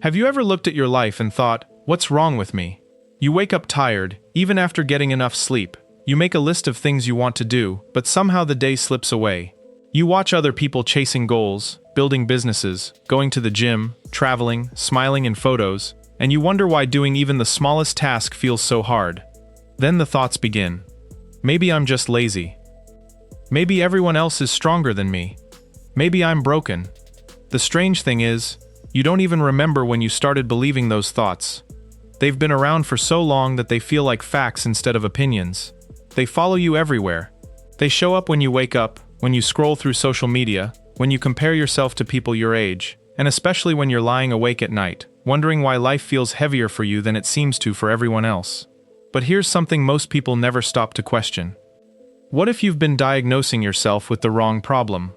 Have you ever looked at your life and thought, what's wrong with me? You wake up tired, even after getting enough sleep. You make a list of things you want to do, but somehow the day slips away. You watch other people chasing goals, building businesses, going to the gym, traveling, smiling in photos, and you wonder why doing even the smallest task feels so hard. Then the thoughts begin. Maybe I'm just lazy. Maybe everyone else is stronger than me. Maybe I'm broken. The strange thing is, you don't even remember when you started believing those thoughts. They've been around for so long that they feel like facts instead of opinions. They follow you everywhere. They show up when you wake up, when you scroll through social media, when you compare yourself to people your age, and especially when you're lying awake at night, wondering why life feels heavier for you than it seems to for everyone else. But here's something most people never stop to question. What if you've been diagnosing yourself with the wrong problem?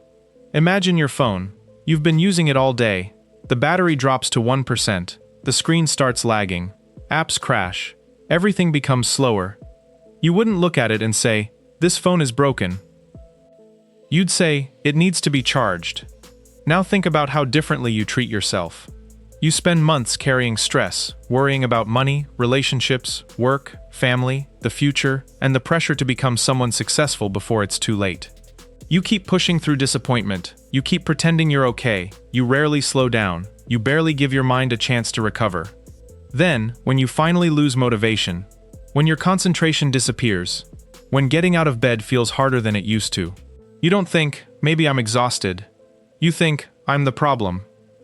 Imagine your phone. You've been using it all day. The battery drops to 1%. The screen starts lagging. Apps crash. Everything becomes slower. You wouldn't look at it and say, "This phone is broken." You'd say, "It needs to be charged." Now think about how differently you treat yourself. You spend months carrying stress, worrying about money, relationships, work, family, the future, and the pressure to become someone successful before it's too late. You keep pushing through disappointment. You keep pretending you're okay. You rarely slow down. You barely give your mind a chance to recover. Then, when you finally lose motivation, when your concentration disappears, when getting out of bed feels harder than it used to, you don't think, "Maybe I'm exhausted." You think, "I'm the problem."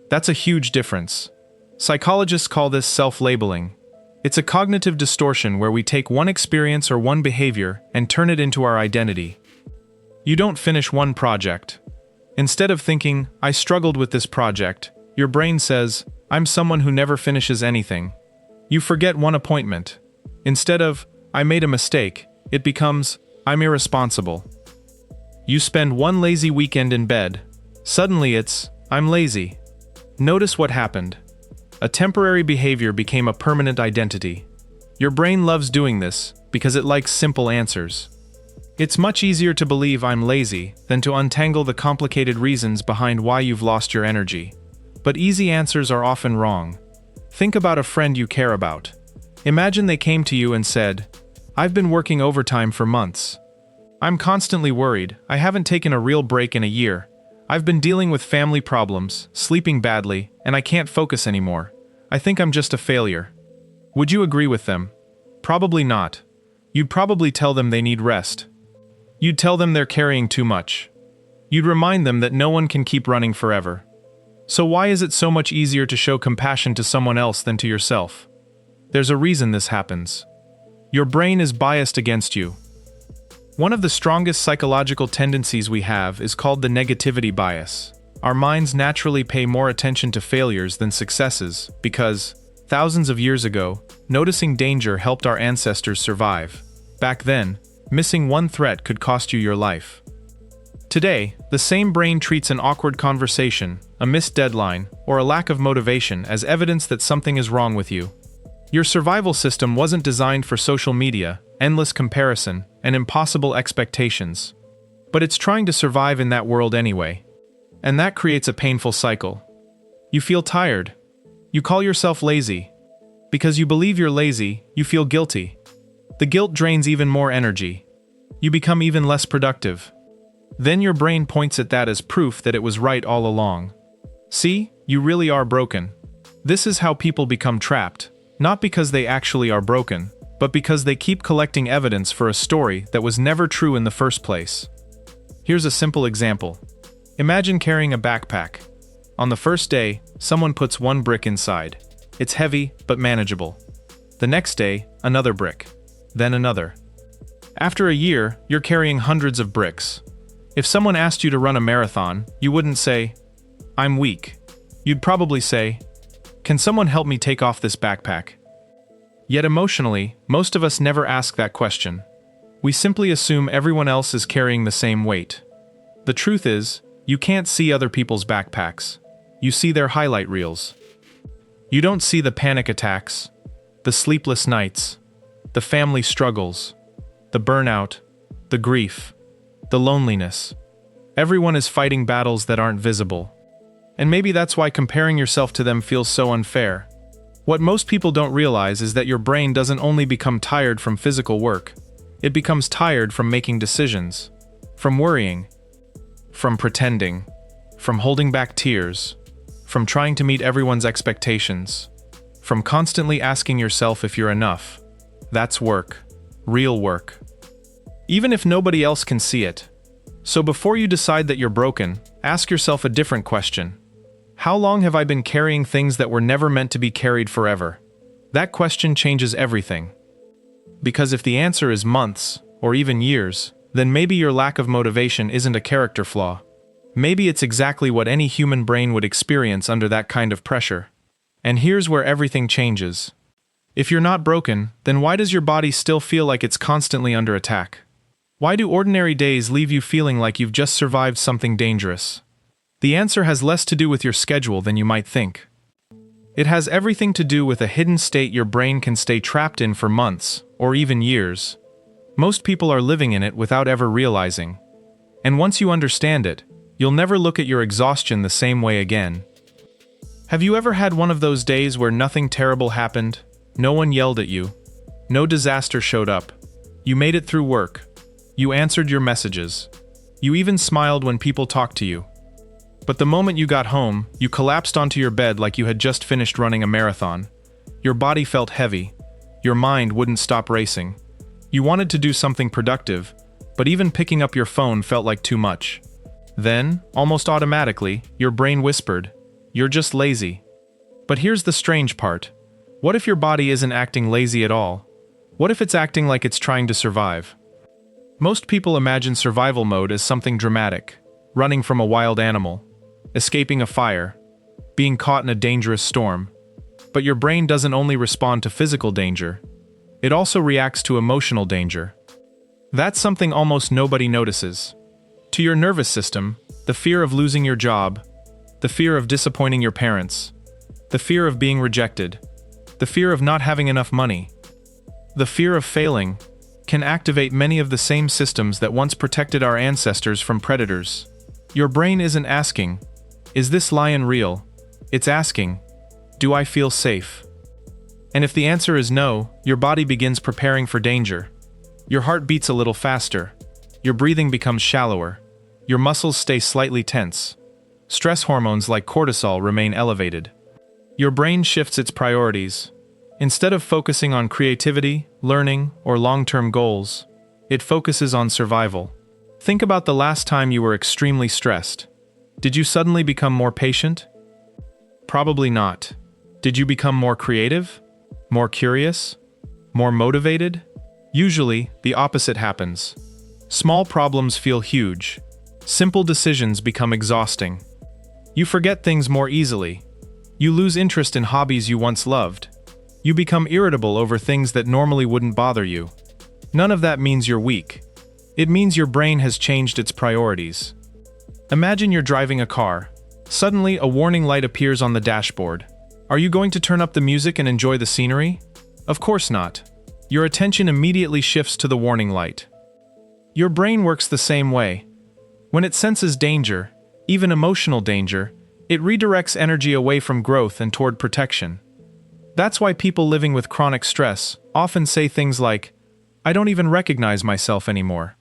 That's a huge difference. Psychologists call this self-labeling. It's a cognitive distortion where we take one experience or one behavior and turn it into our identity. You don't finish one project. Instead of thinking, "I struggled with this project," your brain says, "I'm someone who never finishes anything." You forget one appointment. Instead of, "I made a mistake," it becomes, "I'm irresponsible." You spend one lazy weekend in bed. Suddenly it's, "I'm lazy." Notice what happened. A temporary behavior became a permanent identity. Your brain loves doing this because it likes simple answers. It's much easier to believe "I'm lazy" than to untangle the complicated reasons behind why you've lost your energy. But easy answers are often wrong. Think about a friend you care about. Imagine they came to you and said, "I've been working overtime for months. I'm constantly worried. I haven't taken a real break in a year. I've been dealing with family problems, sleeping badly, and I can't focus anymore. I think I'm just a failure." Would you agree with them? Probably not. You'd probably tell them they need rest. You'd tell them they're carrying too much. You'd remind them that no one can keep running forever. So why is it so much easier to show compassion to someone else than to yourself? There's a reason this happens. Your brain is biased against you. One of the strongest psychological tendencies we have is called the negativity bias. Our minds naturally pay more attention to failures than successes because, thousands of years ago, noticing danger helped our ancestors survive. Back then, missing one threat could cost you your life. Today, the same brain treats an awkward conversation, a missed deadline, or a lack of motivation as evidence that something is wrong with you. Your survival system wasn't designed for social media, endless comparison, and impossible expectations. But it's trying to survive in that world anyway. And that creates a painful cycle. You feel tired. You call yourself lazy. Because you believe you're lazy, you feel guilty. The guilt drains even more energy. You become even less productive. Then your brain points at that as proof that it was right all along. See, you really are broken. This is how people become trapped, not because they actually are broken, but because they keep collecting evidence for a story that was never true in the first place. Here's a simple example. Imagine carrying a backpack. On the first day, someone puts one brick inside. It's heavy, but manageable. The next day, another brick. Then another. After a year, you're carrying hundreds of bricks. If someone asked you to run a marathon, you wouldn't say, "I'm weak." You'd probably say, "Can someone help me take off this backpack?" Yet emotionally, most of us never ask that question. We simply assume everyone else is carrying the same weight. The truth is, you can't see other people's backpacks. You see their highlight reels. You don't see the panic attacks, the sleepless nights, the family struggles, the burnout, the grief, the loneliness. Everyone is fighting battles that aren't visible. And maybe that's why comparing yourself to them feels so unfair. What most people don't realize is that your brain doesn't only become tired from physical work, it becomes tired from making decisions, from worrying, from pretending, from holding back tears, from trying to meet everyone's expectations, from constantly asking yourself if you're enough. That's work. Real work. Even if nobody else can see it. So before you decide that you're broken, ask yourself a different question. How long have I been carrying things that were never meant to be carried forever? That question changes everything. Because if the answer is months, or even years, then maybe your lack of motivation isn't a character flaw. Maybe it's exactly what any human brain would experience under that kind of pressure. And here's where everything changes. If you're not broken, then why does your body still feel like it's constantly under attack? Why do ordinary days leave you feeling like you've just survived something dangerous? The answer has less to do with your schedule than you might think. It has everything to do with a hidden state your brain can stay trapped in for months, or even years. Most people are living in it without ever realizing. And once you understand it, you'll never look at your exhaustion the same way again. Have you ever had one of those days where nothing terrible happened? No one yelled at you. No disaster showed up. You made it through work. You answered your messages. You even smiled when people talked to you. But the moment you got home, you collapsed onto your bed like you had just finished running a marathon. Your body felt heavy. Your mind wouldn't stop racing. You wanted to do something productive, but even picking up your phone felt like too much. Then, almost automatically, your brain whispered, "You're just lazy." But here's the strange part. What if your body isn't acting lazy at all? What if it's acting like it's trying to survive? Most people imagine survival mode as something dramatic, running from a wild animal, escaping a fire, being caught in a dangerous storm. But your brain doesn't only respond to physical danger, it also reacts to emotional danger. That's something almost nobody notices. To your nervous system, the fear of losing your job, the fear of disappointing your parents, the fear of being rejected, the fear of not having enough money, the fear of failing, can activate many of the same systems that once protected our ancestors from predators. Your brain isn't asking, "Is this lion real?" It's asking, "Do I feel safe?" And if the answer is no, your body begins preparing for danger. Your heart beats a little faster. Your breathing becomes shallower. Your muscles stay slightly tense. Stress hormones like cortisol remain elevated. Your brain shifts its priorities. Instead of focusing on creativity, learning, or long-term goals, it focuses on survival. Think about the last time you were extremely stressed. Did you suddenly become more patient? Probably not. Did you become more creative? More curious? More motivated? Usually, the opposite happens. Small problems feel huge. Simple decisions become exhausting. You forget things more easily. You lose interest in hobbies you once loved. You become irritable over things that normally wouldn't bother you. None of that means you're weak. It means your brain has changed its priorities. Imagine you're driving a car. Suddenly, a warning light appears on the dashboard. Are you going to turn up the music and enjoy the scenery? Of course not. Your attention immediately shifts to the warning light. Your brain works the same way. When it senses danger, even emotional danger, it redirects energy away from growth and toward protection. That's why people living with chronic stress often say things like, "I don't even recognize myself anymore."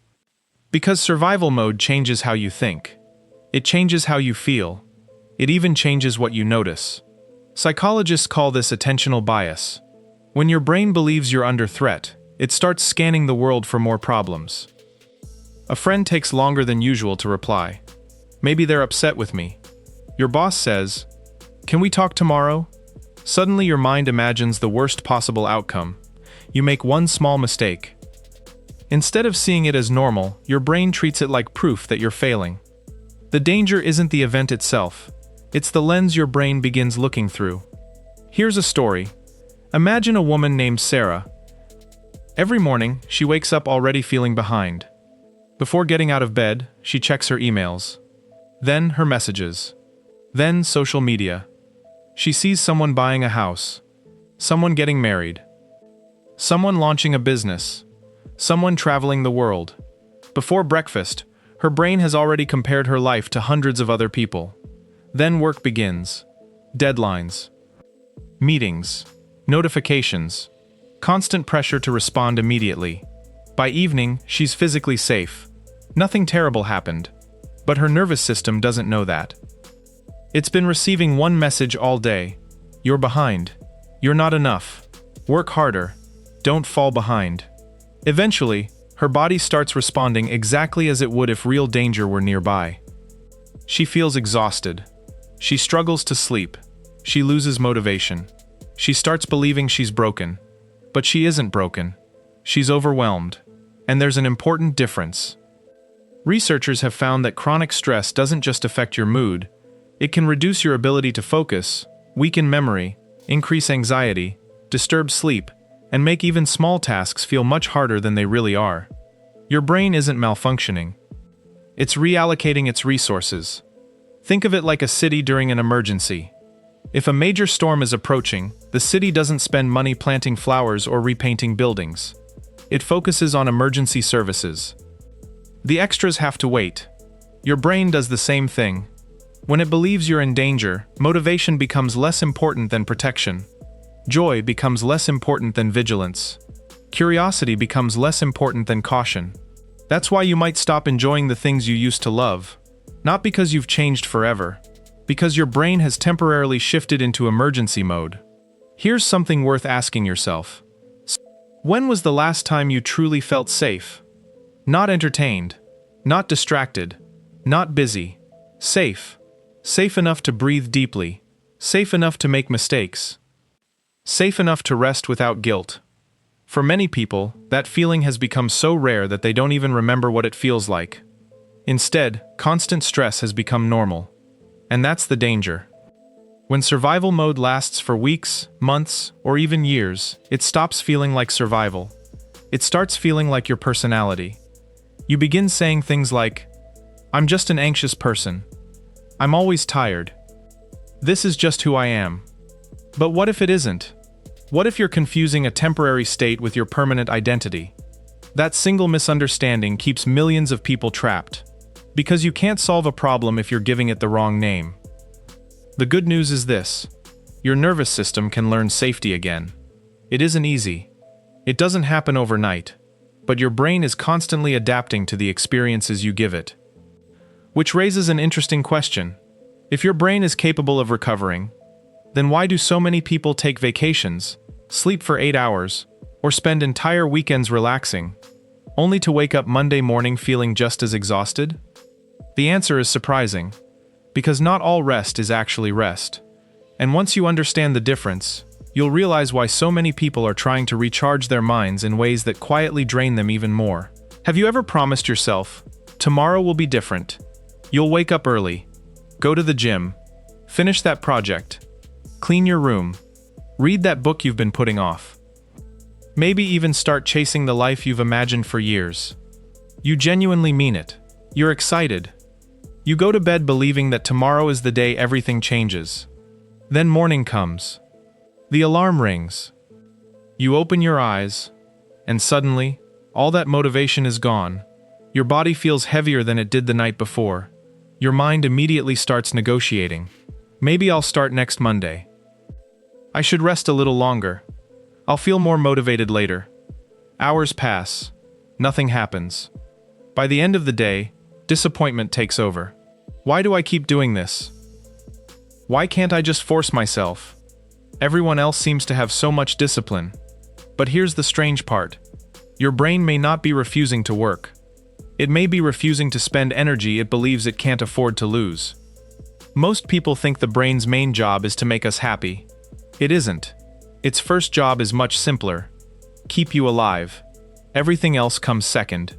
Because survival mode changes how you think. It changes how you feel. It even changes what you notice. Psychologists call this attentional bias. When your brain believes you're under threat, it starts scanning the world for more problems. A friend takes longer than usual to reply. Maybe they're upset with me. Your boss says, "Can we talk tomorrow?" Suddenly your mind imagines the worst possible outcome. You make one small mistake. Instead of seeing it as normal, your brain treats it like proof that you're failing. The danger isn't the event itself. It's the lens your brain begins looking through. Here's a story. Imagine a woman named Sarah. Every morning, she wakes up already feeling behind. Before getting out of bed, she checks her emails. Then her messages. Then social media. She sees someone buying a house. Someone getting married. Someone launching a business. Someone traveling the world. Before breakfast, her brain has already compared her life to hundreds of other people. Then work begins. Deadlines. Meetings. Notifications. Constant pressure to respond immediately. By evening, she's physically safe. Nothing terrible happened. But her nervous system doesn't know that. It's been receiving one message all day. You're behind. You're not enough. Work harder. Don't fall behind. Eventually, her body starts responding exactly as it would if real danger were nearby. She feels exhausted. She struggles to sleep. She loses motivation. She starts believing she's broken. But she isn't broken. She's overwhelmed. And there's an important difference. Researchers have found that chronic stress doesn't just affect your mood. It can reduce your ability to focus, weaken memory, increase anxiety, disturb sleep, and make even small tasks feel much harder than they really are. Your brain isn't malfunctioning. It's reallocating its resources. Think of it like a city during an emergency. If a major storm is approaching, the city doesn't spend money planting flowers or repainting buildings. It focuses on emergency services. The extras have to wait. Your brain does the same thing. When it believes you're in danger, motivation becomes less important than protection. Joy becomes less important than vigilance. Curiosity becomes less important than caution. That's why you might stop enjoying the things you used to love. Not because you've changed forever, because your brain has temporarily shifted into emergency mode. Here's something worth asking yourself. When was the last time you truly felt safe? Not entertained, not distracted, not busy. Safe. Safe enough to breathe deeply. Safe enough to make mistakes. Safe enough to rest without guilt. For many people, that feeling has become so rare that they don't even remember what it feels like. Instead, constant stress has become normal. And that's the danger. When survival mode lasts for weeks, months, or even years, it stops feeling like survival. It starts feeling like your personality. You begin saying things like, "I'm just an anxious person. I'm always tired. This is just who I am." But what if it isn't? What if you're confusing a temporary state with your permanent identity? That single misunderstanding keeps millions of people trapped. Because you can't solve a problem if you're giving it the wrong name. The good news is this: your nervous system can learn safety again. It isn't easy. It doesn't happen overnight. But your brain is constantly adapting to the experiences you give it. Which raises an interesting question. If your brain is capable of recovering, then why do so many people take vacations, sleep for 8 hours, or spend entire weekends relaxing, only to wake up Monday morning feeling just as exhausted? The answer is surprising, because not all rest is actually rest. And once you understand the difference, you'll realize why so many people are trying to recharge their minds in ways that quietly drain them even more. Have you ever promised yourself, tomorrow will be different? You'll wake up early, go to the gym, finish that project, clean your room, read that book you've been putting off. Maybe even start chasing the life you've imagined for years. You genuinely mean it. You're excited. You go to bed believing that tomorrow is the day everything changes. Then morning comes. The alarm rings. You open your eyes, and suddenly, all that motivation is gone. Your body feels heavier than it did the night before. Your mind immediately starts negotiating. Maybe I'll start next Monday. I should rest a little longer. I'll feel more motivated later. Hours pass. Nothing happens. By the end of the day, disappointment takes over. Why do I keep doing this? Why can't I just force myself? Everyone else seems to have so much discipline. But here's the strange part. Your brain may not be refusing to work. It may be refusing to spend energy it believes it can't afford to lose. Most people think the brain's main job is to make us happy. It isn't. Its first job is much simpler. Keep you alive. Everything else comes second.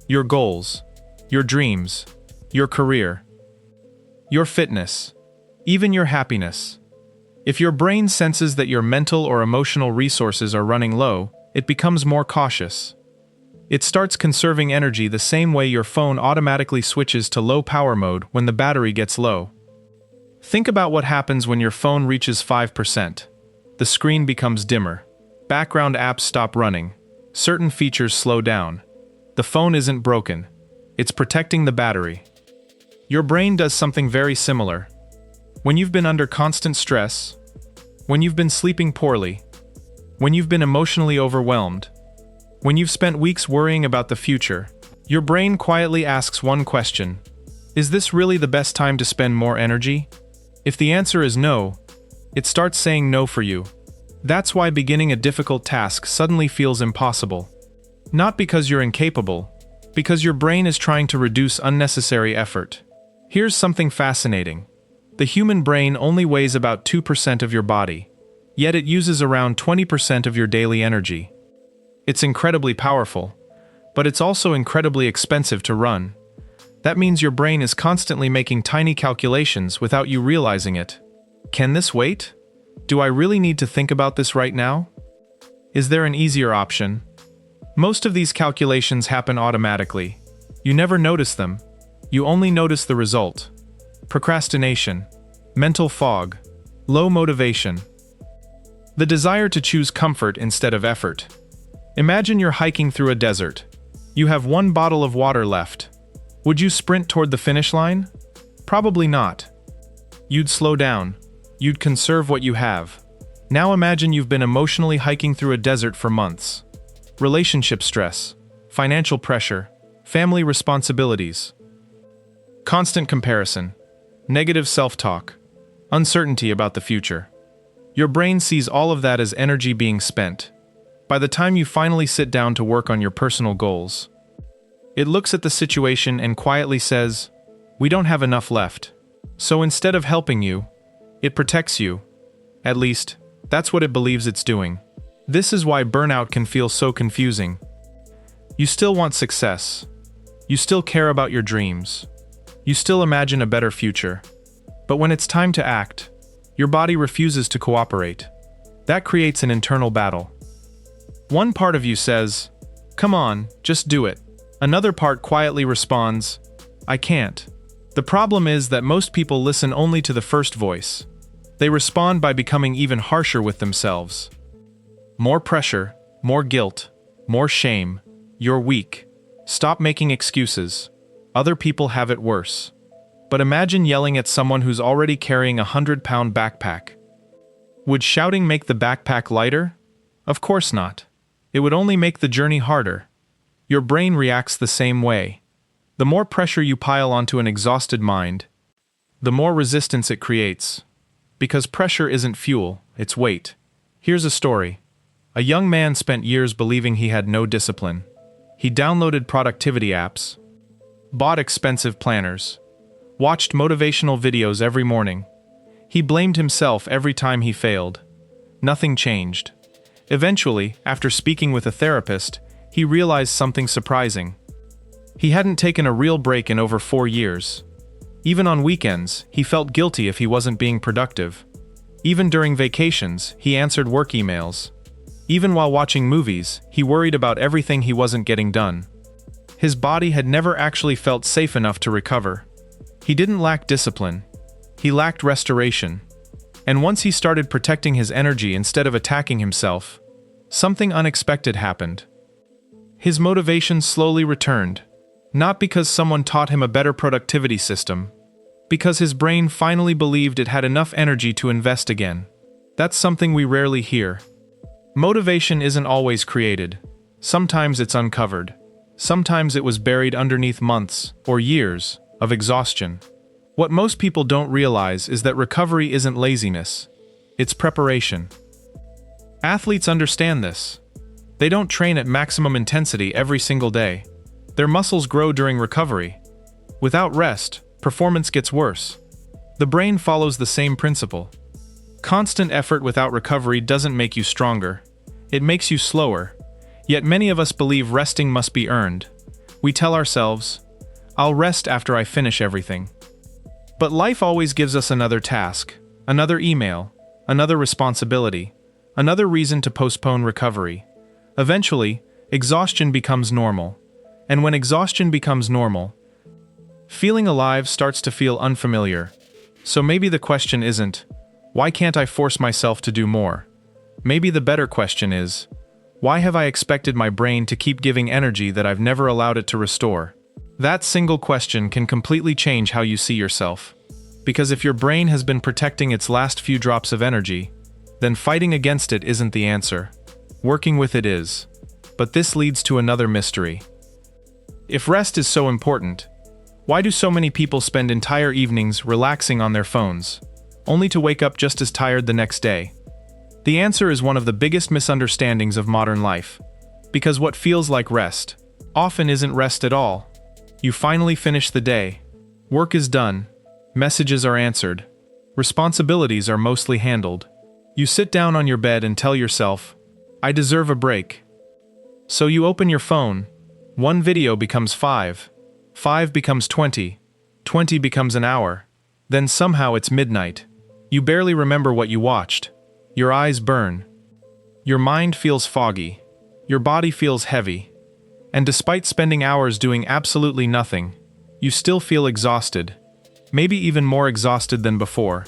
Your goals, your dreams, your career, your fitness, even your happiness. If your brain senses that your mental or emotional resources are running low, it becomes more cautious. It starts conserving energy the same way your phone automatically switches to low power mode when the battery gets low. Think about what happens when your phone reaches 5%. The screen becomes dimmer. Background apps stop running. Certain features slow down. The phone isn't broken. It's protecting the battery. Your brain does something very similar. When you've been under constant stress, when you've been sleeping poorly, when you've been emotionally overwhelmed, when you've spent weeks worrying about the future, your brain quietly asks one question: is this really the best time to spend more energy? If the answer is no, it starts saying no for you. That's why beginning a difficult task suddenly feels impossible. Not because you're incapable, because your brain is trying to reduce unnecessary effort. Here's something fascinating. The human brain only weighs about 2% of your body, yet it uses around 20% of your daily energy. It's incredibly powerful, but it's also incredibly expensive to run. That means your brain is constantly making tiny calculations without you realizing it. Can this wait? Do I really need to think about this right now? Is there an easier option? Most of these calculations happen automatically. You never notice them. You only notice the result. Procrastination, mental fog, low motivation. The desire to choose comfort instead of effort. Imagine you're hiking through a desert. You have one bottle of water left. Would you sprint toward the finish line? Probably not. You'd slow down. You'd conserve what you have. Now imagine you've been emotionally hiking through a desert for months. Relationship stress, financial pressure, family responsibilities. Constant comparison, negative self-talk, uncertainty about the future. Your brain sees all of that as energy being spent. By the time you finally sit down to work on your personal goals, it looks at the situation and quietly says, "We don't have enough left." So instead of helping you, it protects you. At least, that's what it believes it's doing. This is why burnout can feel so confusing. You still want success. You still care about your dreams. You still imagine a better future. But when it's time to act, your body refuses to cooperate. That creates an internal battle. One part of you says, "Come on, just do it." Another part quietly responds, "I can't." The problem is that most people listen only to the first voice. They respond by becoming even harsher with themselves. More pressure, more guilt, more shame. You're weak. Stop making excuses. Other people have it worse. But imagine yelling at someone who's already carrying a 100-pound backpack. Would shouting make the backpack lighter? Of course not. It would only make the journey harder. Your brain reacts the same way. The more pressure you pile onto an exhausted mind, the more resistance it creates. Because pressure isn't fuel, it's weight. Here's a story. A young man spent years believing he had no discipline. He downloaded productivity apps, bought expensive planners, watched motivational videos every morning. He blamed himself every time he failed. Nothing changed. Eventually, after speaking with a therapist, he realized something surprising. He hadn't taken a real break in over 4 years. Even on weekends, he felt guilty if he wasn't being productive. Even during vacations, he answered work emails. Even while watching movies, he worried about everything he wasn't getting done. His body had never actually felt safe enough to recover. He didn't lack discipline. He lacked restoration. And once he started protecting his energy instead of attacking himself, something unexpected happened. His motivation slowly returned, not because someone taught him a better productivity system, because his brain finally believed it had enough energy to invest again. That's something we rarely hear. Motivation isn't always created. Sometimes it's uncovered. Sometimes it was buried underneath months or years of exhaustion. What most people don't realize is that recovery isn't laziness. It's preparation. Athletes understand this. They don't train at maximum intensity every single day. Their muscles grow during recovery. Without rest, performance gets worse. The brain follows the same principle. Constant effort without recovery doesn't make you stronger. It makes you slower. Yet many of us believe resting must be earned. We tell ourselves, "I'll rest after I finish everything." But life always gives us another task, another email, another responsibility, another reason to postpone recovery. Eventually, exhaustion becomes normal. And when exhaustion becomes normal, feeling alive starts to feel unfamiliar. So maybe the question isn't, why can't I force myself to do more? Maybe the better question is, why have I expected my brain to keep giving energy that I've never allowed it to restore? That single question can completely change how you see yourself. Because if your brain has been protecting its last few drops of energy, then fighting against it isn't the answer. Working with it is. But this leads to another mystery. If rest is so important, why do so many people spend entire evenings relaxing on their phones, only to wake up just as tired the next day? The answer is one of the biggest misunderstandings of modern life. Because what feels like rest often isn't rest at all. You finally finish the day. Work is done. Messages are answered. Responsibilities are mostly handled. You sit down on your bed and tell yourself, I deserve a break. So you open your phone. One video becomes 5. 5 becomes 20. 20 becomes an hour. Then somehow it's midnight. You barely remember what you watched. Your eyes burn. Your mind feels foggy. Your body feels heavy. And despite spending hours doing absolutely nothing, you still feel exhausted. Maybe even more exhausted than before.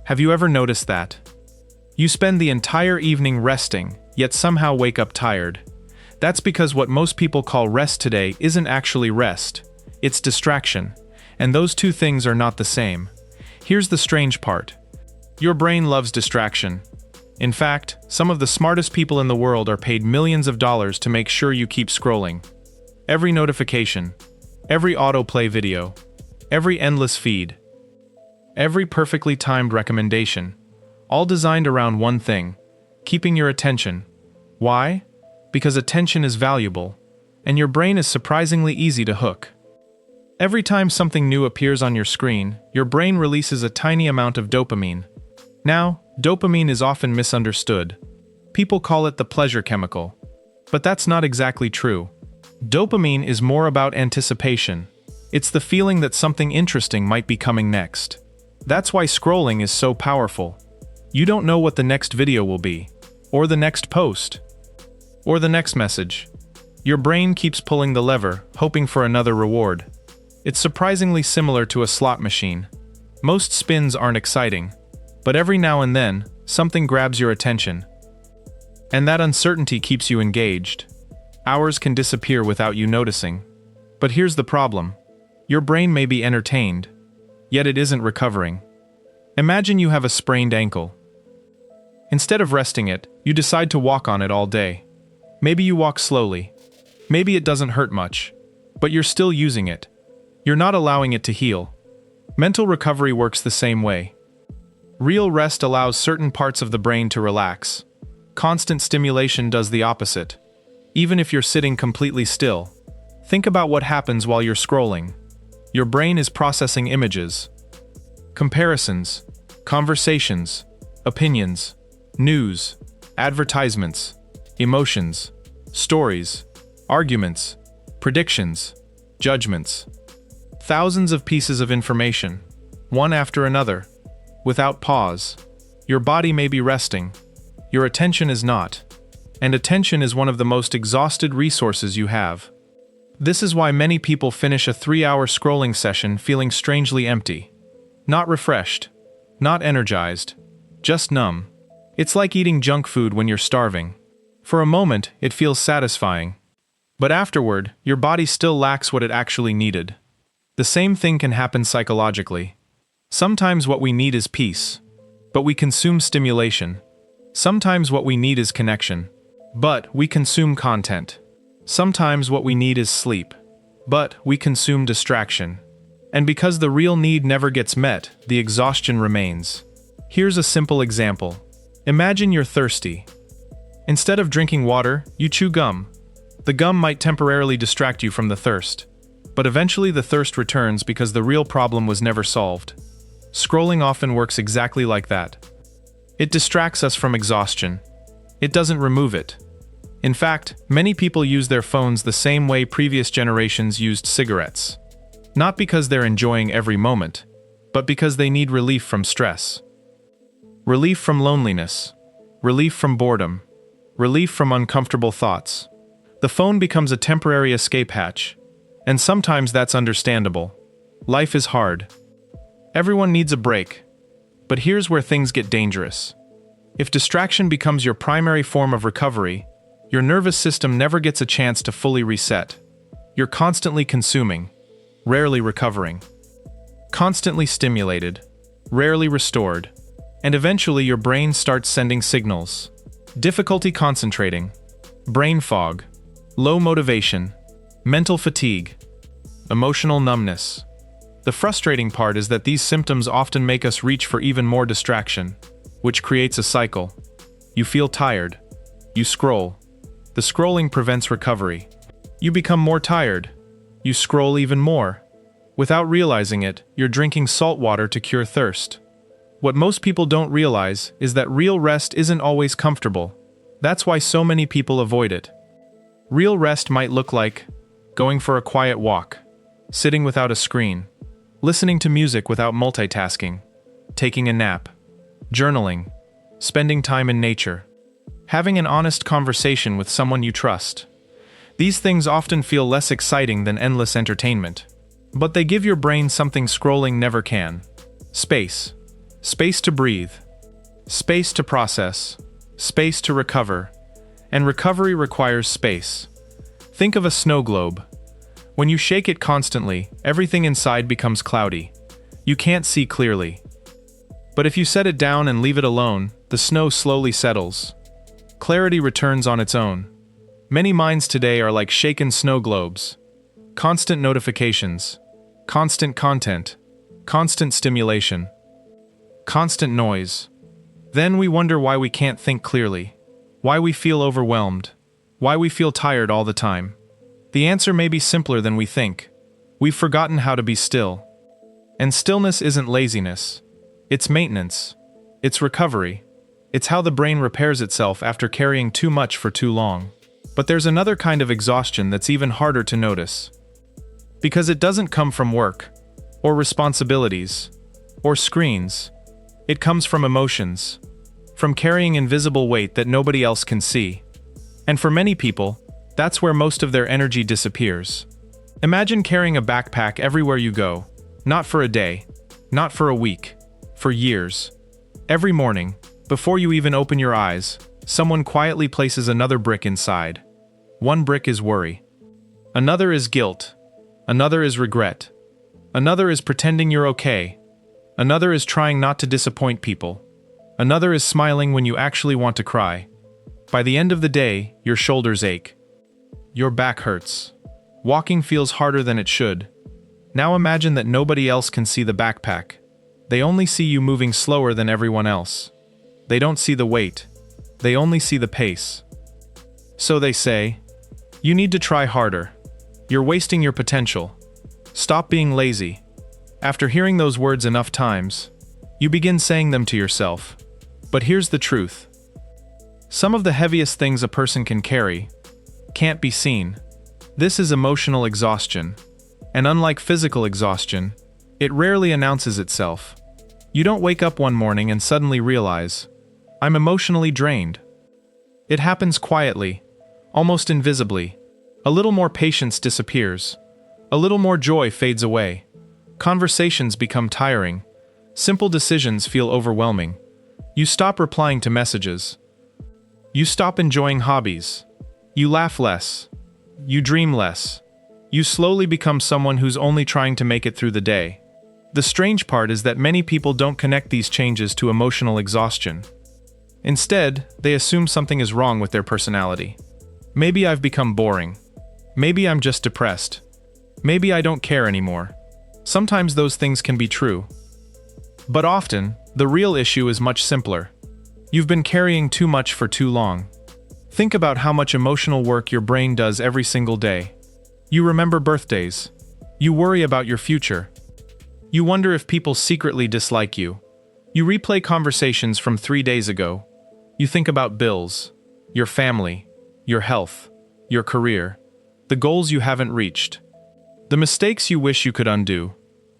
Have you ever noticed that? You spend the entire evening resting, yet somehow wake up tired. That's because what most people call rest today isn't actually rest. It's distraction. And those two things are not the same. Here's the strange part. Your brain loves distraction. In fact, some of the smartest people in the world are paid millions of dollars to make sure you keep scrolling. Every notification, every autoplay video, every endless feed, every perfectly timed recommendation, all designed around one thing, keeping your attention. Why? Because attention is valuable, and your brain is surprisingly easy to hook. Every time something new appears on your screen, your brain releases a tiny amount of dopamine. Now, dopamine is often misunderstood. People call it the pleasure chemical. But that's not exactly true. Dopamine is more about anticipation. It's the feeling that something interesting might be coming next. That's why scrolling is so powerful. You don't know what the next video will be, or the next post, or the next message. Your brain keeps pulling the lever, hoping for another reward. It's surprisingly similar to a slot machine. Most spins aren't exciting, but every now and then, something grabs your attention. And that uncertainty keeps you engaged. Hours can disappear without you noticing. But here's the problem. Your brain may be entertained, yet it isn't recovering. Imagine you have a sprained ankle. Instead of resting it, you decide to walk on it all day. Maybe you walk slowly. Maybe it doesn't hurt much. But you're still using it. You're not allowing it to heal. Mental recovery works the same way. Real rest allows certain parts of the brain to relax. Constant stimulation does the opposite. Even if you're sitting completely still, think about what happens while you're scrolling. Your brain is processing images, comparisons, conversations, opinions, news, advertisements, emotions, stories, arguments, predictions, judgments. Thousands of pieces of information, one after another, without pause. Your body may be resting. Your attention is not. And attention is one of the most exhausted resources you have. This is why many people finish a 3-hour scrolling session feeling strangely empty. Not refreshed. Not energized. Just numb. It's like eating junk food when you're starving. For a moment, it feels satisfying. But afterward, your body still lacks what it actually needed. The same thing can happen psychologically. Sometimes what we need is peace, but we consume stimulation. Sometimes what we need is connection, but we consume content. Sometimes what we need is sleep, but we consume distraction. And because the real need never gets met, the exhaustion remains. Here's a simple example. Imagine you're thirsty. Instead of drinking water, you chew gum. The gum might temporarily distract you from the thirst, but eventually the thirst returns because the real problem was never solved. Scrolling often works exactly like that. It distracts us from exhaustion. It doesn't remove it. In fact, many people use their phones the same way previous generations used cigarettes. Not because they're enjoying every moment, but because they need relief from stress. Relief from loneliness. Relief from boredom. Relief from uncomfortable thoughts. The phone becomes a temporary escape hatch. And sometimes that's understandable. Life is hard. Everyone needs a break. But here's where things get dangerous. If distraction becomes your primary form of recovery, your nervous system never gets a chance to fully reset. You're constantly consuming, rarely recovering. Constantly stimulated, rarely restored. And eventually your brain starts sending signals. Difficulty concentrating, brain fog, low motivation, mental fatigue, emotional numbness. The frustrating part is that these symptoms often make us reach for even more distraction, which creates a cycle. You feel tired. You scroll. The scrolling prevents recovery. You become more tired. You scroll even more. Without realizing it, you're drinking salt water to cure thirst. What most people don't realize is that real rest isn't always comfortable. That's why so many people avoid it. Real rest might look like going for a quiet walk, sitting without a screen, listening to music without multitasking, taking a nap, journaling, spending time in nature, having an honest conversation with someone you trust. These things often feel less exciting than endless entertainment, but they give your brain something scrolling never can. Space. Space to breathe. Space to process. Space to recover. And recovery requires space. Think of a snow globe. When you shake it constantly, everything inside becomes cloudy. You can't see clearly. But if you set it down and leave it alone, the snow slowly settles. Clarity returns on its own. Many minds today are like shaken snow globes. Constant notifications, constant content, constant stimulation, constant noise. Then we wonder why we can't think clearly, why we feel overwhelmed, why we feel tired all the time. The answer may be simpler than we think. We've forgotten how to be still. And stillness isn't laziness. It's maintenance. It's recovery. It's how the brain repairs itself after carrying too much for too long. But there's another kind of exhaustion that's even harder to notice. Because it doesn't come from work, or responsibilities, or screens. It comes from emotions, from carrying invisible weight that nobody else can see. And for many people, that's where most of their energy disappears. Imagine carrying a backpack everywhere you go, not for a day, not for a week, for years. Every morning, before you even open your eyes, someone quietly places another brick inside. One brick is worry. Another is guilt. Another is regret. Another is pretending you're okay. Another is trying not to disappoint people. Another is smiling when you actually want to cry. By the end of the day, your shoulders ache. Your back hurts. Walking feels harder than it should. Now imagine that nobody else can see the backpack. They only see you moving slower than everyone else. They don't see the weight. They only see the pace. So they say, you need to try harder. You're wasting your potential. Stop being lazy. After hearing those words enough times, you begin saying them to yourself. But here's the truth. Some of the heaviest things a person can carry can't be seen. This is emotional exhaustion. And unlike physical exhaustion, it rarely announces itself. You don't wake up one morning and suddenly realize, I'm emotionally drained. It happens quietly, almost invisibly. A little more patience disappears. A little more joy fades away. Conversations become tiring. Simple decisions feel overwhelming. You stop replying to messages. You stop enjoying hobbies. You laugh less. You dream less. You slowly become someone who's only trying to make it through the day. The strange part is that many people don't connect these changes to emotional exhaustion. Instead, they assume something is wrong with their personality. Maybe I've become boring. Maybe I'm just depressed. Maybe I don't care anymore. Sometimes those things can be true. But often, the real issue is much simpler. You've been carrying too much for too long. Think about how much emotional work your brain does every single day. You remember birthdays. You worry about your future. You wonder if people secretly dislike you. You replay conversations from 3 days ago. You think about bills, your family, your health, your career, the goals you haven't reached, the mistakes you wish you could undo.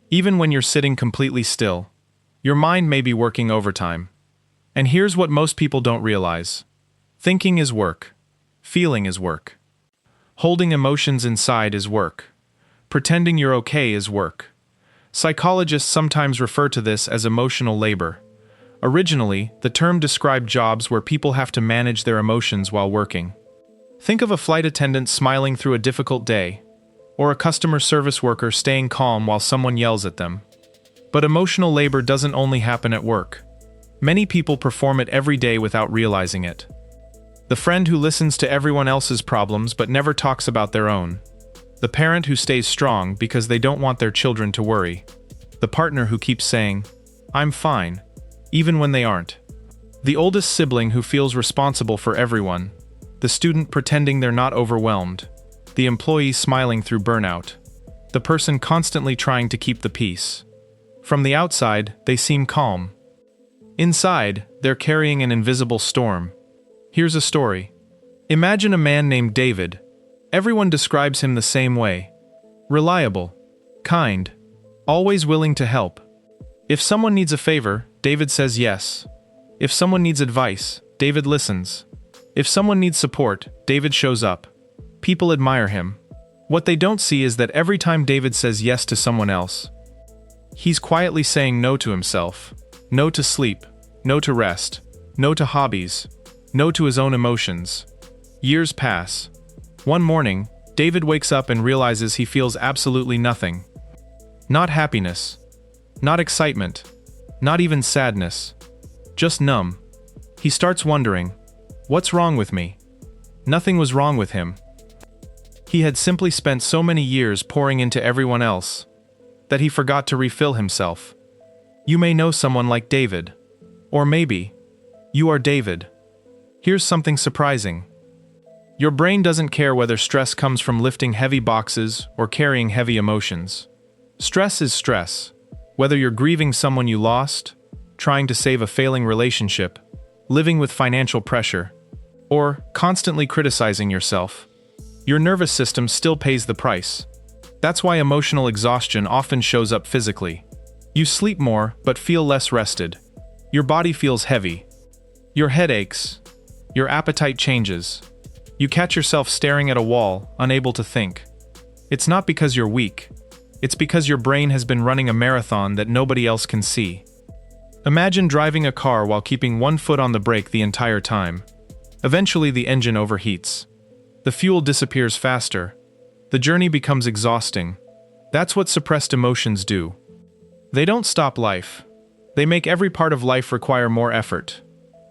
Even when you're sitting completely still, your mind may be working overtime. And here's what most people don't realize. Thinking is work. Feeling is work. Holding emotions inside is work. Pretending you're okay is work. Psychologists sometimes refer to this as emotional labor. Originally, the term described jobs where people have to manage their emotions while working. Think of a flight attendant smiling through a difficult day, or a customer service worker staying calm while someone yells at them. But emotional labor doesn't only happen at work. Many people perform it every day without realizing it. The friend who listens to everyone else's problems but never talks about their own. The parent who stays strong because they don't want their children to worry. The partner who keeps saying, "I'm fine," even when they aren't. The oldest sibling who feels responsible for everyone. The student pretending they're not overwhelmed. The employee smiling through burnout. The person constantly trying to keep the peace. From the outside, they seem calm. Inside, they're carrying an invisible storm. Here's a story. Imagine a man named David. Everyone describes him the same way. Reliable. Kind. Always willing to help. If someone needs a favor, David says yes. If someone needs advice, David listens. If someone needs support, David shows up. People admire him. What they don't see is that every time David says yes to someone else, he's quietly saying no to himself. No to sleep. No to rest. No to hobbies. No to his own emotions. Years pass. One morning, David wakes up and realizes he feels absolutely nothing. Not happiness. Not excitement. Not even sadness. Just numb. He starts wondering, what's wrong with me? Nothing was wrong with him. He had simply spent so many years pouring into everyone else that he forgot to refill himself. You may know someone like David. Or maybe, you are David. Here's something surprising. Your brain doesn't care whether stress comes from lifting heavy boxes or carrying heavy emotions. Stress is stress. Whether you're grieving someone you lost, trying to save a failing relationship, living with financial pressure, or constantly criticizing yourself, your nervous system still pays the price. That's why emotional exhaustion often shows up physically. You sleep more but feel less rested. Your body feels heavy. Your head aches. Your appetite changes. You catch yourself staring at a wall, unable to think. It's not because you're weak. It's because your brain has been running a marathon that nobody else can see. Imagine driving a car while keeping one foot on the brake the entire time. Eventually the engine overheats. The fuel disappears faster. The journey becomes exhausting. That's what suppressed emotions do. They don't stop life. They make every part of life require more effort.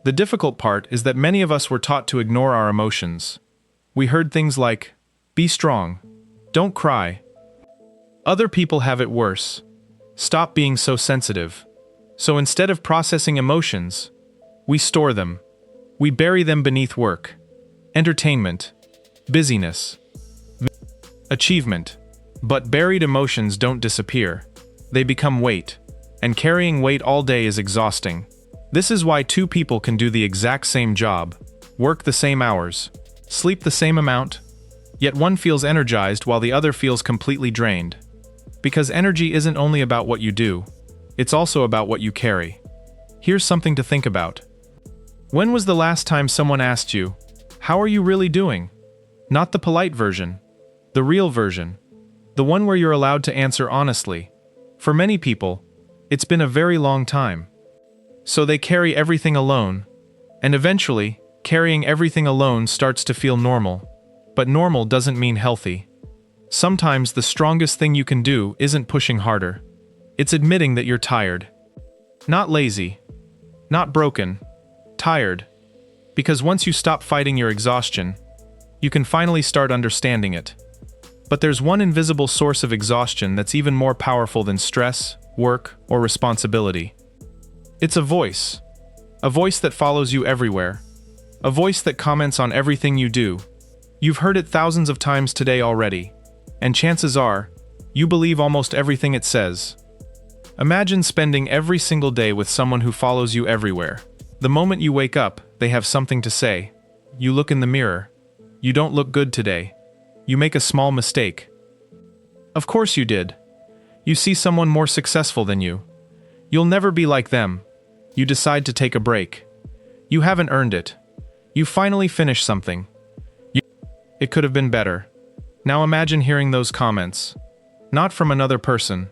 The difficult part is that many of us were taught to ignore our emotions. We heard things like, "Be strong. Don't cry." Other people have it worse. Stop being so sensitive. So instead of processing emotions, we store them. We bury them beneath work, entertainment, busyness, achievement. But buried emotions don't disappear. They become weight. And carrying weight all day is exhausting. This is why two people can do the exact same job, work the same hours, sleep the same amount, yet one feels energized while the other feels completely drained. Because energy isn't only about what you do, it's also about what you carry. Here's something to think about. When was the last time someone asked you, "How are you really doing?" Not the polite version, the real version, the one where you're allowed to answer honestly. For many people, it's been a very long time. So they carry everything alone, and eventually, carrying everything alone starts to feel normal. But normal doesn't mean healthy. Sometimes the strongest thing you can do isn't pushing harder. It's admitting that you're tired. Not lazy. Not broken. Tired. Because once you stop fighting your exhaustion, you can finally start understanding it. But there's one invisible source of exhaustion that's even more powerful than stress, work, or responsibility. It's a voice. A voice that follows you everywhere. A voice that comments on everything you do. You've heard it thousands of times today already. And chances are, you believe almost everything it says. Imagine spending every single day with someone who follows you everywhere. The moment you wake up, they have something to say. You look in the mirror. You don't look good today. You make a small mistake. Of course you did. You see someone more successful than you. You'll never be like them. You decide to take a break. You haven't earned it. You finally finish something. It could have been better. Now imagine hearing those comments. Not from another person,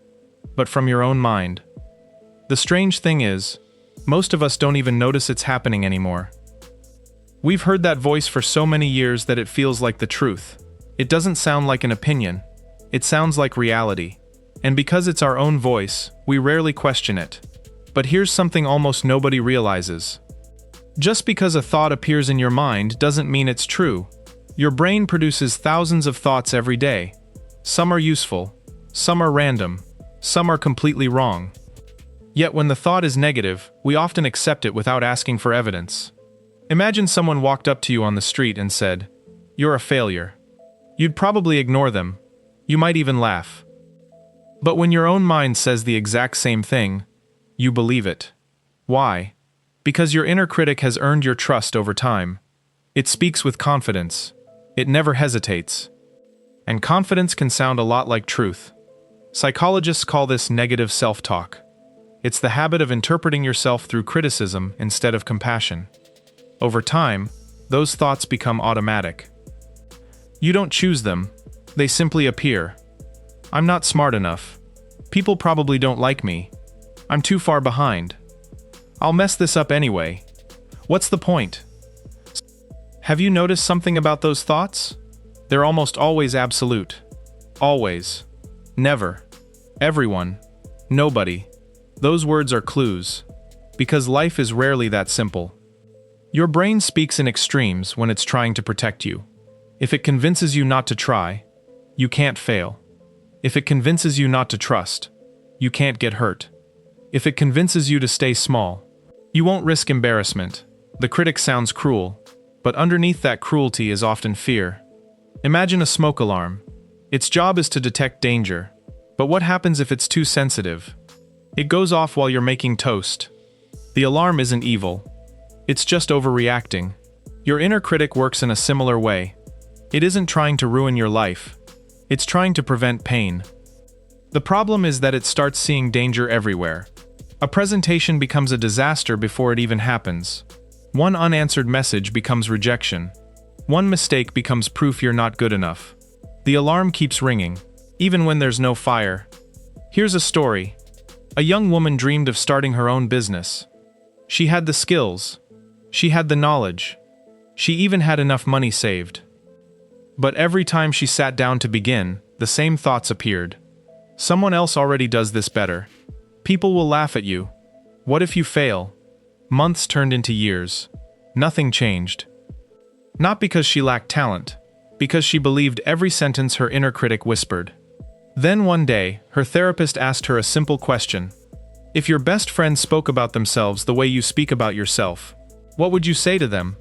but from your own mind. The strange thing is, most of us don't even notice it's happening anymore. We've heard that voice for so many years that it feels like the truth. It doesn't sound like an opinion. It sounds like reality. And because it's our own voice, we rarely question it. But here's something almost nobody realizes. Just because a thought appears in your mind doesn't mean it's true. Your brain produces thousands of thoughts every day. Some are useful, some are random, some are completely wrong. Yet when the thought is negative, we often accept it without asking for evidence. Imagine someone walked up to you on the street and said, "You're a failure." You'd probably ignore them. You might even laugh. But when your own mind says the exact same thing, you believe it. Why? Because your inner critic has earned your trust over time. It speaks with confidence. It never hesitates. And confidence can sound a lot like truth. Psychologists call this negative self-talk. It's the habit of interpreting yourself through criticism instead of compassion. Over time, those thoughts become automatic. You don't choose them, they simply appear. I'm not smart enough. People probably don't like me. I'm too far behind. I'll mess this up anyway. What's the point? Have you noticed something about those thoughts? They're almost always absolute. Always. Never. Everyone. Nobody. Those words are clues. Because life is rarely that simple. Your brain speaks in extremes when it's trying to protect you. If it convinces you not to try, you can't fail. If it convinces you not to trust, you can't get hurt. If it convinces you to stay small, you won't risk embarrassment. The critic sounds cruel, but underneath that cruelty is often fear. Imagine a smoke alarm. Its job is to detect danger. But what happens if it's too sensitive? It goes off while you're making toast. The alarm isn't evil. It's just overreacting. Your inner critic works in a similar way. It isn't trying to ruin your life. It's trying to prevent pain. The problem is that it starts seeing danger everywhere. A presentation becomes a disaster before it even happens. One unanswered message becomes rejection. One mistake becomes proof you're not good enough. The alarm keeps ringing, even when there's no fire. Here's a story. A young woman dreamed of starting her own business. She had the skills. She had the knowledge. She even had enough money saved. But every time she sat down to begin, the same thoughts appeared. Someone else already does this better. People will laugh at you. What if you fail? Months turned into years. Nothing changed. Not because she lacked talent, because she believed every sentence her inner critic whispered. Then one day, her therapist asked her a simple question. If your best friend spoke about themselves the way you speak about yourself, what would you say to them?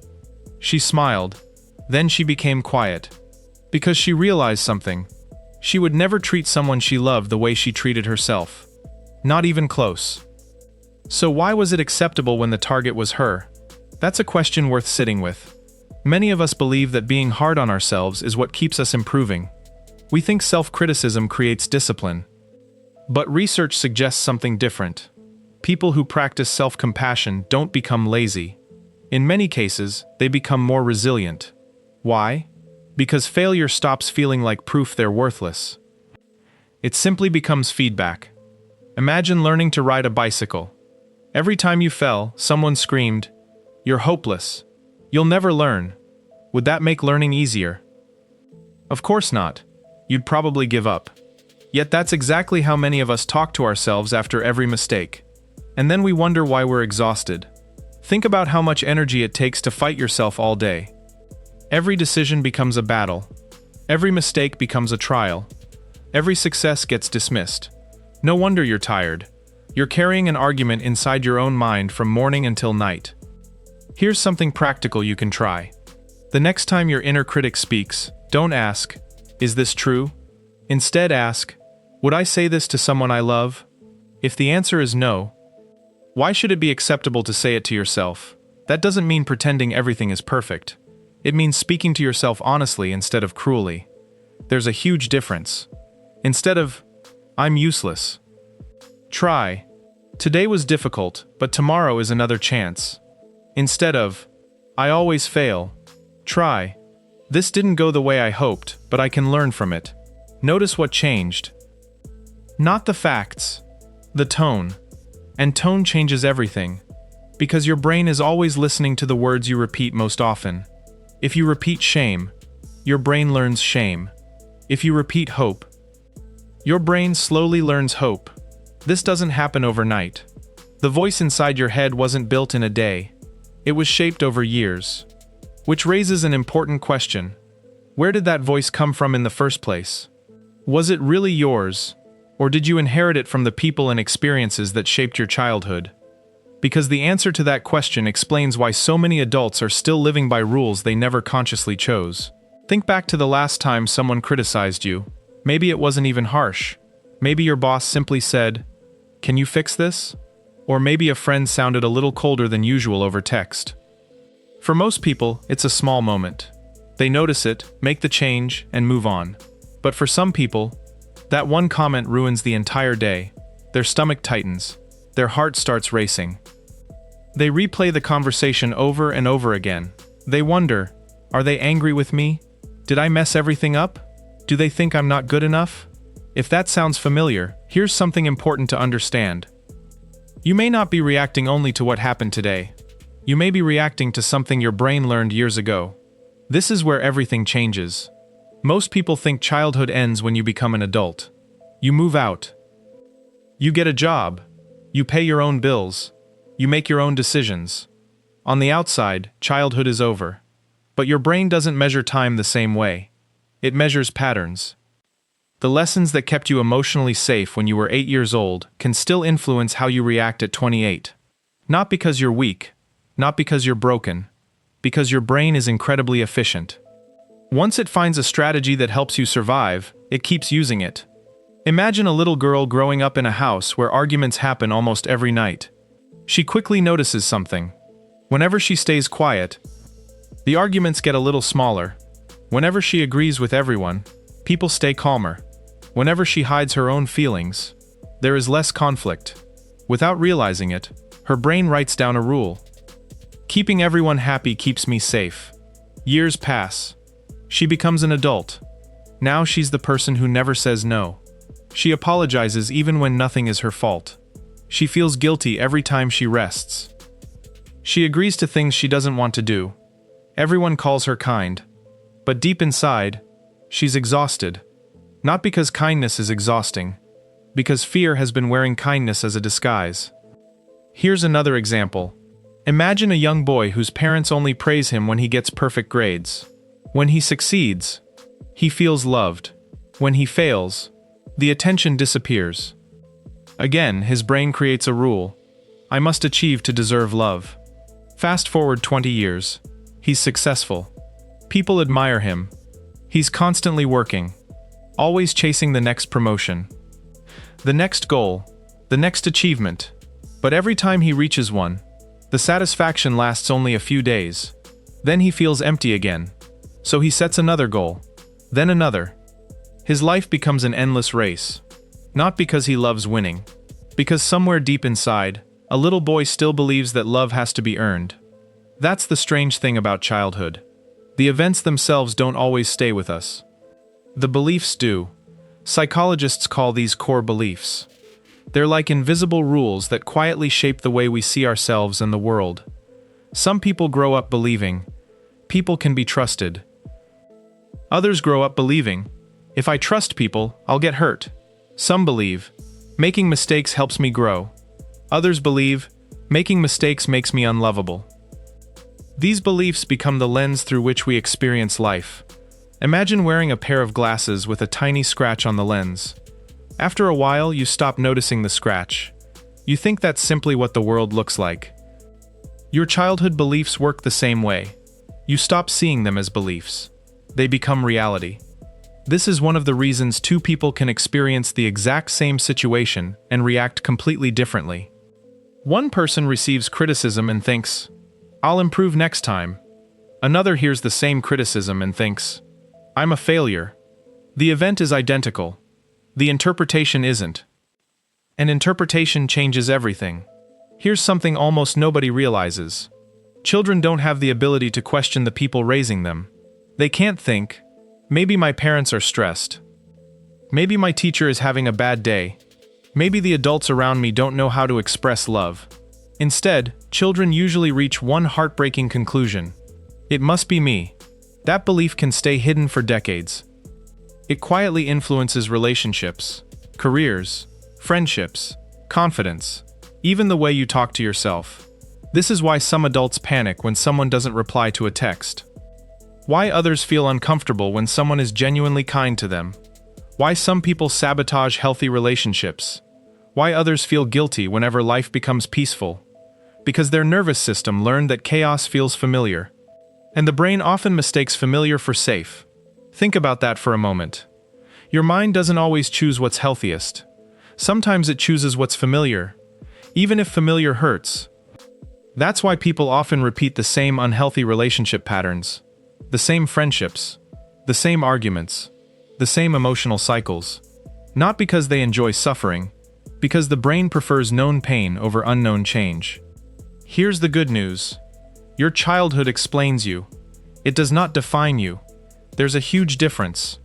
She smiled. Then she became quiet. Because she realized something. She would never treat someone she loved the way she treated herself. Not even close. So why was it acceptable when the target was her? That's a question worth sitting with. Many of us believe that being hard on ourselves is what keeps us improving. We think self-criticism creates discipline. But research suggests something different. People who practice self-compassion don't become lazy. In many cases, they become more resilient. Why? Because failure stops feeling like proof they're worthless. It simply becomes feedback. Imagine learning to ride a bicycle. Every time you fell, someone screamed, "You're hopeless. You'll never learn." Would that make learning easier? Of course not. You'd probably give up. Yet that's exactly how many of us talk to ourselves after every mistake. And then we wonder why we're exhausted. Think about how much energy it takes to fight yourself all day. Every decision becomes a battle. Every mistake becomes a trial. Every success gets dismissed. No wonder you're tired. You're carrying an argument inside your own mind from morning until night. Here's something practical you can try. The next time your inner critic speaks, don't ask, "Is this true?" Instead ask, "Would I say this to someone I love?" If the answer is no, why should it be acceptable to say it to yourself? That doesn't mean pretending everything is perfect. It means speaking to yourself honestly instead of cruelly. There's a huge difference. Instead of, "I'm useless," try, "Today was difficult, but tomorrow is another chance." Instead of, "I always fail," try, "This didn't go the way I hoped, but I can learn from it." Notice what changed. Not the facts, the tone. And tone changes everything. Because your brain is always listening to the words you repeat most often. If you repeat shame, your brain learns shame. If you repeat hope, Your brain slowly learns hope. This doesn't happen overnight. The voice inside your head wasn't built in a day. It was shaped over years. Which raises an important question. Where did that voice come from in the first place? Was it really yours, or did you inherit it from the people and experiences that shaped your childhood? Because the answer to that question explains why so many adults are still living by rules they never consciously chose. Think back to the last time someone criticized you. Maybe it wasn't even harsh. Maybe your boss simply said, "Can you fix this?" Or maybe a friend sounded a little colder than usual over text. For most people, it's a small moment. They notice it, make the change, and move on. But for some people, that one comment ruins the entire day. Their stomach tightens. Their heart starts racing. They replay the conversation over and over again. They wonder, are they angry with me? Did I mess everything up? Do they think I'm not good enough? If that sounds familiar, here's something important to understand. You may not be reacting only to what happened today. You may be reacting to something your brain learned years ago. This is where everything changes. Most people think childhood ends when you become an adult. You move out. You get a job. You pay your own bills. You make your own decisions. On the outside, childhood is over. But your brain doesn't measure time the same way. It measures patterns. The lessons that kept you emotionally safe when you were 8 years old can still influence how you react at 28. Not because you're weak, not because you're broken, because your brain is incredibly efficient. Once it finds a strategy that helps you survive, it keeps using it. Imagine a little girl growing up in a house where arguments happen almost every night. She quickly notices something. Whenever she stays quiet, the arguments get a little smaller. Whenever she agrees with everyone, people stay calmer. Whenever she hides her own feelings, there is less conflict. Without realizing it, her brain writes down a rule. Keeping everyone happy keeps me safe. Years pass. She becomes an adult. Now she's the person who never says no. She apologizes even when nothing is her fault. She feels guilty every time she rests. She agrees to things she doesn't want to do. Everyone calls her kind. But deep inside, she's exhausted. Not because kindness is exhausting, because fear has been wearing kindness as a disguise. Here's another example. Imagine a young boy whose parents only praise him when he gets perfect grades. When he succeeds, he feels loved. When he fails, the attention disappears. Again, his brain creates a rule. I must achieve to deserve love. Fast forward 20 years. He's successful. People admire him. He's constantly working. Always chasing the next promotion. The next goal. The next achievement. But every time he reaches one, the satisfaction lasts only a few days. Then he feels empty again. So he sets another goal. Then another. His life becomes an endless race. Not because he loves winning. Because somewhere deep inside, a little boy still believes that love has to be earned. That's the strange thing about childhood. The events themselves don't always stay with us. The beliefs do. Psychologists call these core beliefs. They're like invisible rules that quietly shape the way we see ourselves and the world. Some people grow up believing, people can be trusted. Others grow up believing, if I trust people, I'll get hurt. Some believe, making mistakes helps me grow. Others believe, making mistakes makes me unlovable. These beliefs become the lens through which we experience life. Imagine wearing a pair of glasses with a tiny scratch on the lens. After a while, you stop noticing the scratch. You think that's simply what the world looks like. Your childhood beliefs work the same way. You stop seeing them as beliefs. They become reality. This is one of the reasons two people can experience the exact same situation and react completely differently. One person receives criticism and thinks, I'll improve next time. Another hears the same criticism and thinks, I'm a failure. The event is identical. The interpretation isn't. An interpretation changes everything. Here's something almost nobody realizes. Children don't have the ability to question the people raising them. They can't think, maybe my parents are stressed. Maybe my teacher is having a bad day. Maybe the adults around me don't know how to express love. Instead, children usually reach one heartbreaking conclusion. It must be me. That belief can stay hidden for decades. It quietly influences relationships. careers, friendships, confidence, even the way you talk to yourself. This is why some adults panic when someone doesn't reply to a text. Why others feel uncomfortable when someone is genuinely kind to them. Why some people sabotage healthy relationships. Why others feel guilty whenever life becomes peaceful. Because their nervous system learned that chaos feels familiar. And the brain often mistakes familiar for safe. Think about that for a moment. Your mind doesn't always choose what's healthiest. Sometimes it chooses what's familiar, even if familiar hurts. That's why people often repeat the same unhealthy relationship patterns, the same friendships, the same arguments, the same emotional cycles. Not because they enjoy suffering, because the brain prefers known pain over unknown change. Here's the good news. Your childhood explains you. It does not define you. There's a huge difference.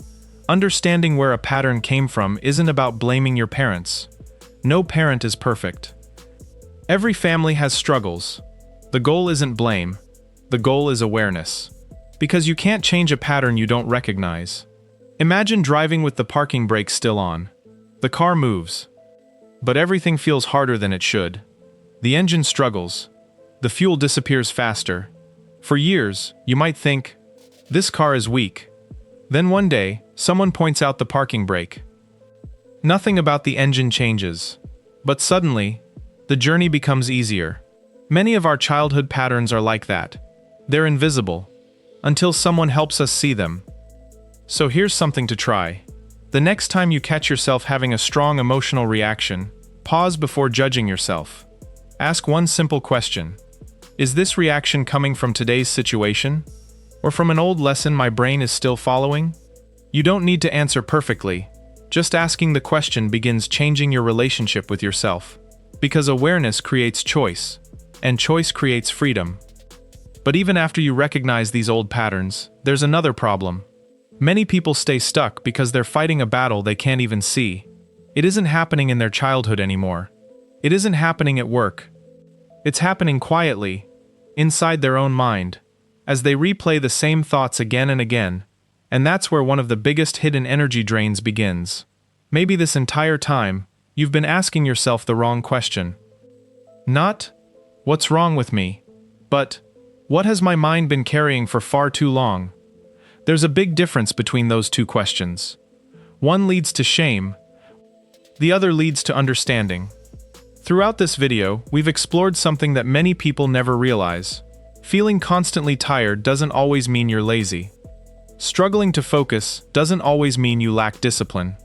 Understanding where a pattern came from isn't about blaming your parents. No parent is perfect. Every family has struggles. The goal isn't blame. The goal is awareness. Because you can't change a pattern you don't recognize. Imagine driving with the parking brake still on. The car moves. But everything feels harder than it should. The engine struggles. The fuel disappears faster. For years, you might think, this car is weak. Then one day, someone points out the parking brake. Nothing about the engine changes. But suddenly, the journey becomes easier. Many of our childhood patterns are like that. They're invisible, until someone helps us see them. So here's something to try. The next time you catch yourself having a strong emotional reaction, pause before judging yourself. Ask one simple question. Is this reaction coming from today's situation? Or from an old lesson my brain is still following? You don't need to answer perfectly. Just asking the question begins changing your relationship with yourself. Because awareness creates choice, and choice creates freedom. But even after you recognize these old patterns, there's another problem. Many people stay stuck because they're fighting a battle they can't even see. It isn't happening in their childhood anymore. It isn't happening at work. It's happening quietly, inside their own mind, as they replay the same thoughts again and again. And that's where one of the biggest hidden energy drains begins. Maybe this entire time, you've been asking yourself the wrong question. Not, what's wrong with me? But, what has my mind been carrying for far too long? There's a big difference between those two questions. One leads to shame, the other leads to understanding. Throughout this video, we've explored something that many people never realize. Feeling constantly tired doesn't always mean you're lazy. Struggling to focus doesn't always mean you lack discipline.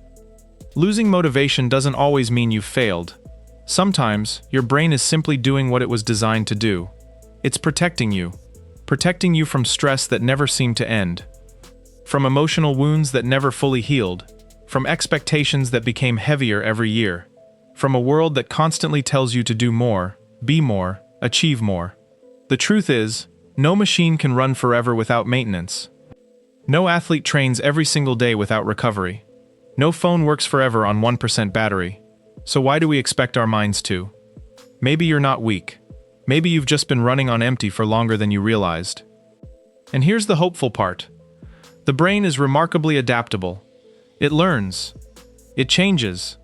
Losing motivation doesn't always mean you've failed. Sometimes, your brain is simply doing what it was designed to do. It's protecting you from stress that never seemed to end, from emotional wounds that never fully healed, from expectations that became heavier every year, from a world that constantly tells you to do more, be more, achieve more. The truth is, no machine can run forever without maintenance. No athlete trains every single day without recovery. No phone works forever on 1% battery. So why do we expect our minds to? Maybe you're not weak. Maybe you've just been running on empty for longer than you realized. And here's the hopeful part. The brain is remarkably adaptable. It learns. It changes.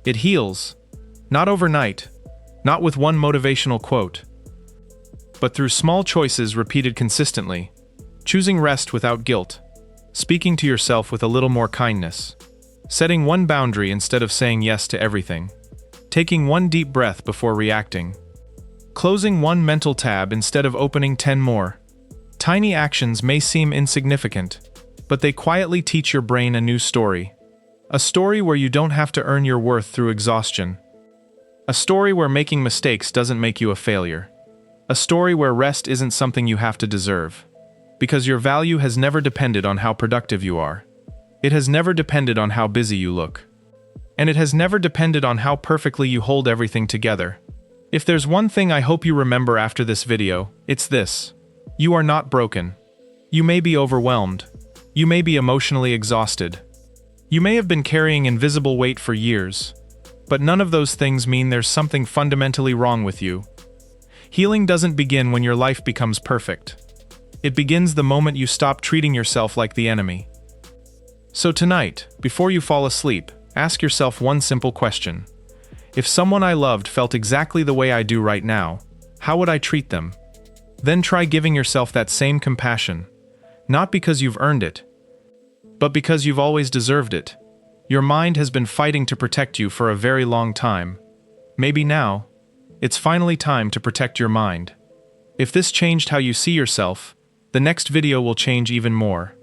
It heals. Not overnight. Not with one motivational quote. But through small choices repeated consistently. Choosing rest without guilt. Speaking to yourself with a little more kindness. Setting one boundary instead of saying yes to everything. Taking one deep breath before reacting. Closing one mental tab instead of opening 10 more. Tiny actions may seem insignificant, but they quietly teach your brain a new story. A story where you don't have to earn your worth through exhaustion. A story where making mistakes doesn't make you a failure. A story where rest isn't something you have to deserve. Because your value has never depended on how productive you are. It has never depended on how busy you look. And it has never depended on how perfectly you hold everything together. If there's one thing I hope you remember after this video, it's this. You are not broken. You may be overwhelmed. You may be emotionally exhausted. You may have been carrying invisible weight for years. But none of those things mean there's something fundamentally wrong with you. Healing doesn't begin when your life becomes perfect. It begins the moment you stop treating yourself like the enemy. So tonight, before you fall asleep, Ask yourself one simple question. If someone I loved felt exactly the way I do right now, how would I treat them? Then try giving yourself that same compassion, not because you've earned it, but because you've always deserved it. Your mind has been fighting to protect you for a very long time. Maybe now, it's finally time to protect your mind. If this changed how you see yourself, the next video will change even more.